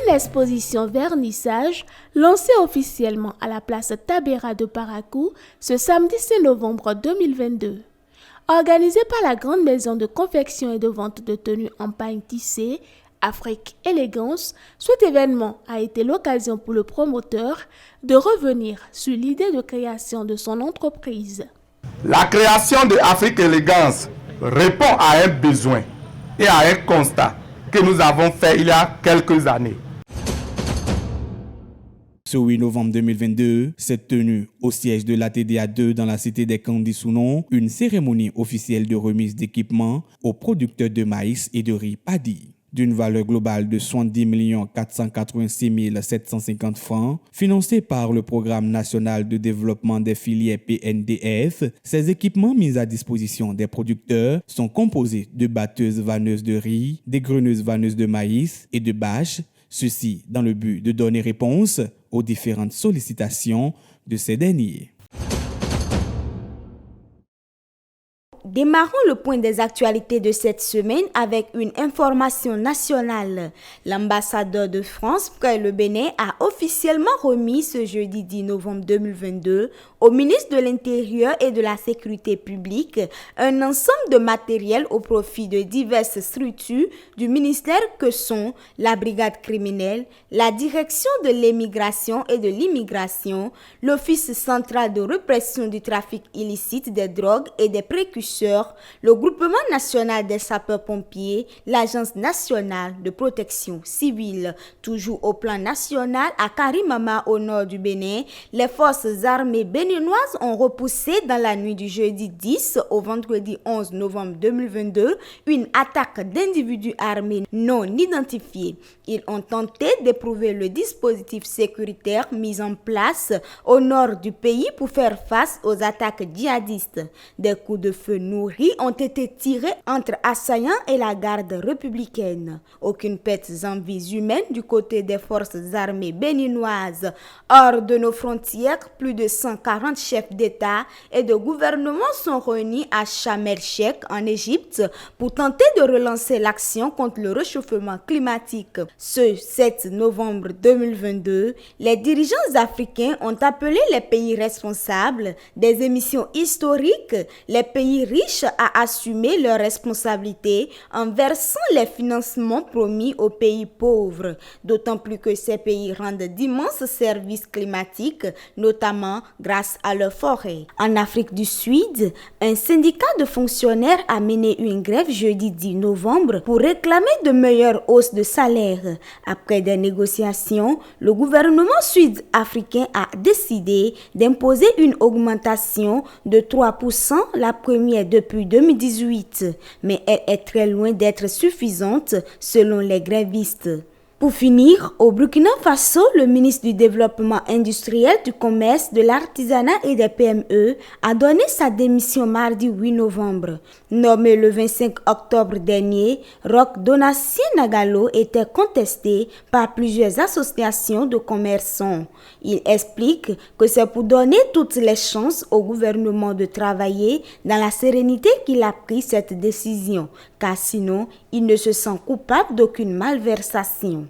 une exposition vernissage lancée officiellement à la place Tabera de Parakou ce samedi 6 novembre 2022. Organisée par la grande maison de confection et de vente de tenues en pagne tissée, Afrique Élégance, cet événement a été l'occasion pour le promoteur de revenir sur l'idée de création de son entreprise. La création de Afrique Élégance répond à un besoin et à un constat que nous avons fait il y a quelques années. Ce 8 novembre 2022, cette tenue au siège de la TDA 2 dans la cité des Candis-Sounon, une cérémonie officielle de remise d'équipements aux producteurs de maïs et de riz paddy. D'une valeur globale de 70 486 750 francs, financée par le Programme national de développement des filières PNDF, ces équipements mis à disposition des producteurs sont composés de batteuses-vanneuses de riz, dégreneuses-vanneuses de maïs et de bâches, ceci dans le but de donner réponse aux différentes sollicitations de ces derniers. Démarrons le point des actualités de cette semaine avec une information nationale. L'ambassadeur de France près le Bénin a officiellement remis ce jeudi 10 novembre 2022 au ministre de l'Intérieur et de la Sécurité publique un ensemble de matériel au profit de diverses structures du ministère que sont la brigade criminelle, la direction de l'émigration et de l'immigration, l'Office central de répression du trafic illicite des drogues et des précurseurs, le Groupement national des sapeurs-pompiers, l'Agence nationale de protection civile. Toujours au plan national, à Karimama, au nord du Bénin, les forces armées béninoises ont repoussé dans la nuit du jeudi 10 au vendredi 11 novembre 2022 une attaque d'individus armés non identifiés. Ils ont tenté d'éprouver le dispositif sécuritaire mis en place au nord du pays pour faire face aux attaques djihadistes. Des coups de feu nourris ont été tirés entre assaillants et la garde républicaine. Aucune perte en vies humaines du côté des forces armées béninoises. Hors de nos frontières, plus de 140 chefs d'État et de gouvernement sont réunis à Sharm el-Sheikh en Égypte pour tenter de relancer l'action contre le réchauffement climatique. Ce 7 novembre 2022, les dirigeants africains ont appelé les pays responsables des émissions historiques, les pays riches à assumer leurs responsabilités en versant les financements promis aux pays pauvres, d'autant plus que ces pays rendent d'immenses services climatiques, notamment grâce à leurs forêts. En Afrique du Sud, un syndicat de fonctionnaires a mené une grève jeudi 10 novembre pour réclamer de meilleures hausses de salaire. Après des négociations, le gouvernement sud-africain a décidé d'imposer une augmentation de 3% la première depuis 2018, mais elle est très loin d'être suffisante selon les grévistes. Pour finir, au Burkina Faso, le ministre du Développement industriel, du commerce, de l'artisanat et des PME a donné sa démission mardi 8 novembre. Nommé le 25 octobre dernier, Roch Donatien Nagalo était contesté par plusieurs associations de commerçants. Il explique que c'est pour donner toutes les chances au gouvernement de travailler dans la sérénité qu'il a pris cette décision, car sinon, il ne se sent coupable d'aucune malversation.